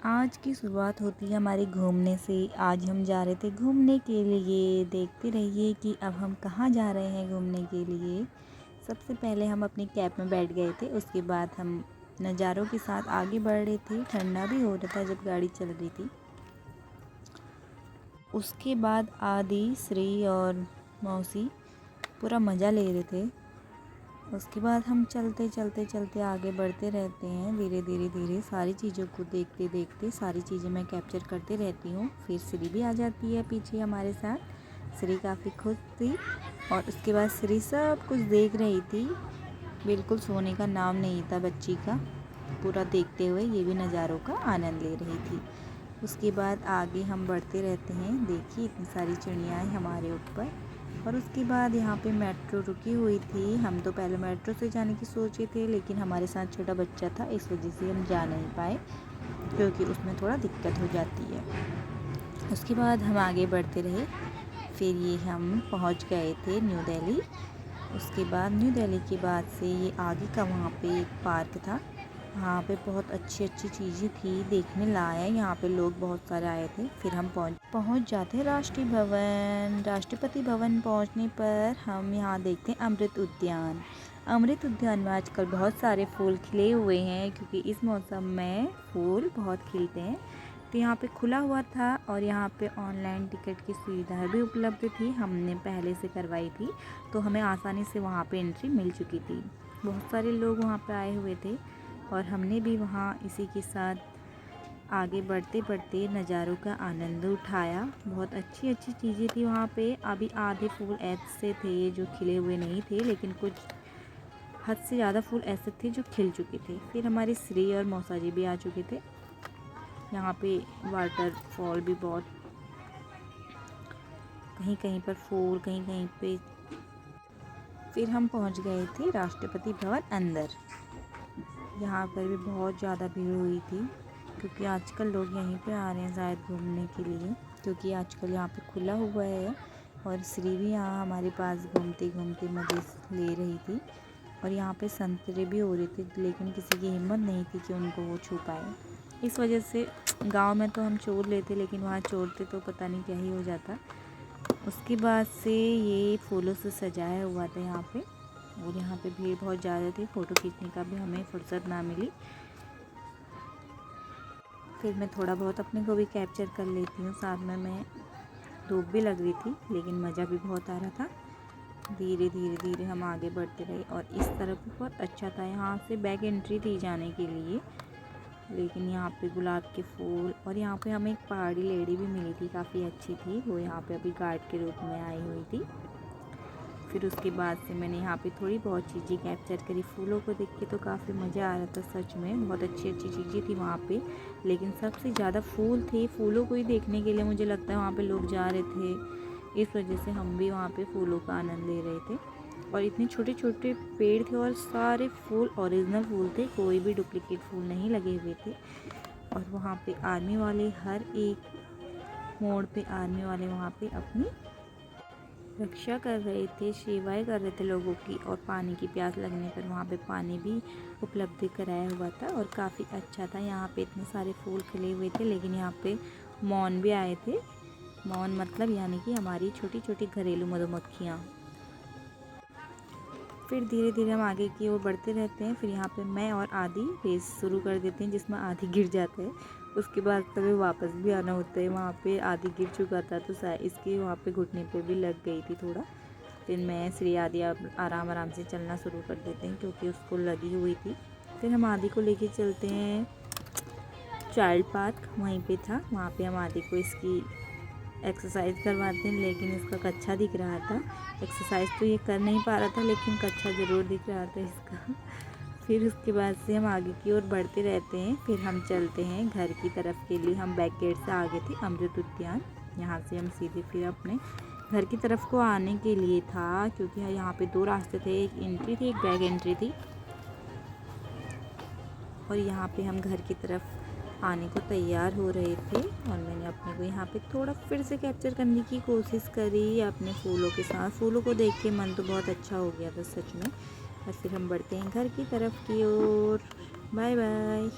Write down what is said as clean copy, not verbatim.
आज की शुरुआत होती है हमारे घूमने से। आज हम जा रहे थे घूमने के लिए। देखते रहिए कि अब हम कहाँ जा रहे हैं घूमने के लिए। सबसे पहले हम अपनी कैब में बैठ गए थे, उसके बाद हम नज़ारों के साथ आगे बढ़ रहे थे। ठंडा भी हो रहा था जब गाड़ी चल रही थी। उसके बाद आदि, श्री और मौसी पूरा मज़ा ले रहे थे। उसके बाद हम चलते चलते चलते आगे बढ़ते रहते हैं। धीरे धीरे धीरे सारी चीज़ों को देखते देखते सारी चीज़ें मैं कैप्चर करते रहती हूँ। फिर श्री भी आ जाती है पीछे हमारे साथ। श्री काफ़ी खुश थी और उसके बाद श्री सब कुछ देख रही थी। बिल्कुल सोने का नाम नहीं था बच्ची का। पूरा देखते हुए ये भी नज़ारों का आनंद ले रही थी। उसके बाद आगे हम बढ़ते रहते हैं। देखिए इतनी सारी चिड़ियाँ हमारे ऊपर। और उसके बाद यहाँ पे मेट्रो रुकी हुई थी। हम तो पहले मेट्रो से जाने की सोचे थे, लेकिन हमारे साथ छोटा बच्चा था, इस वजह से हम जा नहीं पाए, क्योंकि उसमें थोड़ा दिक्कत हो जाती है। उसके बाद हम आगे बढ़ते रहे। फिर ये हम पहुँच गए थे न्यू दिल्ली। उसके बाद न्यू दिल्ली के बाद से ये आगे का वहाँ पे एक पार्क था। वहाँ पे बहुत अच्छी अच्छी चीज़ें थी देखने लायक। यहाँ पे लोग बहुत सारे आए थे। फिर हम पहुँच जाते हैं राष्ट्रीय भवन। राष्ट्रपति भवन पहुँचने पर हम यहाँ देखते हैं अमृत उद्यान। अमृत उद्यान में आजकल बहुत सारे फूल खिले हुए हैं, क्योंकि इस मौसम में फूल बहुत खिलते हैं। तो यहाँ पे खुला हुआ था और यहाँ पे ऑनलाइन टिकट की सुविधा भी उपलब्ध थी। हमने पहले से करवाई थी, तो हमें आसानी से वहाँ पे एंट्री मिल चुकी थी। बहुत सारे लोग वहाँ पे आए हुए थे और हमने भी वहाँ इसी के साथ आगे बढ़ते बढ़ते नज़ारों का आनंद उठाया। बहुत अच्छी अच्छी चीज़ें थी वहाँ पे। अभी आधे फूल ऐसे थे जो खिले हुए नहीं थे, लेकिन कुछ हद से ज़्यादा फूल ऐसे थे जो खिल चुके थे। फिर हमारे श्री और मौसा जी भी आ चुके थे। यहाँ पे वाटरफॉल भी बहुत, कहीं कहीं पर फूल, कहीं कहीं पे। फिर हम पहुँच गए थे राष्ट्रपति भवन अंदर। यहाँ पर भी बहुत ज़्यादा भीड़ हुई थी, क्योंकि आजकल लोग यहीं पे आ रहे हैं शायद घूमने के लिए, क्योंकि आजकल यहाँ पे खुला हुआ है। और श्री भी यहाँ हमारे पास घूमते घूमते मज़े ले रही थी। और यहाँ पे संतरे भी हो रहे थे, लेकिन किसी की हिम्मत नहीं थी कि उनको वो छू पाए। इस वजह से गांव में तो हम चोर लेते, लेकिन वहाँ चोरते तो पता नहीं क्या ही हो जाता। उसके बाद से ये फूलों से सजाया हुआ था यहाँ पे। और यहाँ पे भीड़ बहुत ज़्यादा थी। फ़ोटो खींचने का भी हमें फुर्सत ना मिली। फिर मैं थोड़ा बहुत अपने को भी कैप्चर कर लेती हूँ। साथ में मैं धूप भी लग रही थी, लेकिन मज़ा भी बहुत आ रहा था। धीरे धीरे धीरे हम आगे बढ़ते रहे और इस तरफ भी बहुत अच्छा था। यहाँ से बैक एंट्री थी जाने के लिए, लेकिन यहाँ पे गुलाब के फूल। और यहाँ पे हमें एक पहाड़ी लेडी भी मिली थी, काफ़ी अच्छी थी वो। यहाँ पे अभी गार्ड के रूप में आई हुई थी। फिर उसके बाद से मैंने यहाँ पे थोड़ी बहुत चीज़ें कैप्चर करी। फूलों को देख के तो काफ़ी मज़ा आ रहा था, सच में बहुत अच्छी अच्छी चीज़ें थी वहाँ पे। लेकिन सबसे ज़्यादा फूल थे। फूलों को ही देखने के लिए मुझे लगता है वहाँ पे लोग जा रहे थे, इस वजह से हम भी वहाँ पे फूलों का आनंद ले रहे थे। और इतने छोटे छोटे पेड़ थे और सारे फूल ओरिजिनल फूल थे, कोई भी डुप्लीकेट फूल नहीं लगे हुए थे। और वहाँ पे आर्मी वाले, हर एक मोड़ पे आर्मी वाले वहाँ पे अपनी रक्षा कर रहे थे, सेवाएं कर रहे थे लोगों की। और पानी की प्यास लगने पर वहाँ पे पानी भी उपलब्ध कराया हुआ था और काफ़ी अच्छा था। यहाँ पे इतने सारे फूल खिले हुए थे, लेकिन यहाँ पे मौन भी आए थे। मौन मतलब यानी कि हमारी छोटी छोटी घरेलू मधुमक्खियाँ। फिर धीरे धीरे हम आगे की ओर बढ़ते रहते हैं। फिर यहाँ पे मैं और आदि रेस शुरू कर देते हैं, जिसमें आदि गिर जाता है। उसके बाद तभी वापस भी आना होता है। वहाँ पे आदि गिर चुका था, तो इसके वहाँ पे घुटने पे भी लग गई थी थोड़ा। फिर मैं श्री आदि आराम आराम से चलना शुरू कर देते हैं, क्योंकि उसको लगी हुई थी। फिर हम आदि को लेके चलते हैं चाइल्ड पार्क, वहीं पे था। वहाँ पे हम आदि को इसकी एक्सरसाइज करवाते हैं, लेकिन इसका कच्छा दिख रहा था। एक्सरसाइज तो ये कर नहीं पा रहा था, लेकिन कच्छा ज़रूर दिख रहा था इसका। फिर उसके बाद से हम आगे की ओर बढ़ते रहते हैं। फिर हम चलते हैं घर की तरफ के लिए। हम बैक गेट से आगे थे अमृत उद्यान। यहाँ से हम सीधे फिर अपने घर की तरफ को आने के लिए था, क्योंकि यहाँ पे दो रास्ते थे, एक एंट्री थी, एक बैक एंट्री थी। और यहाँ पे हम घर की तरफ आने को तैयार हो रहे थे। और मैंने अपने को यहाँ पे थोड़ा फिर से कैप्चर करने की कोशिश करी अपने फूलों के साथ। फूलों को देख के मन तो बहुत अच्छा हो गया था सच में। और फिर हम बढ़ते हैं घर की तरफ की ओर। Bye bye.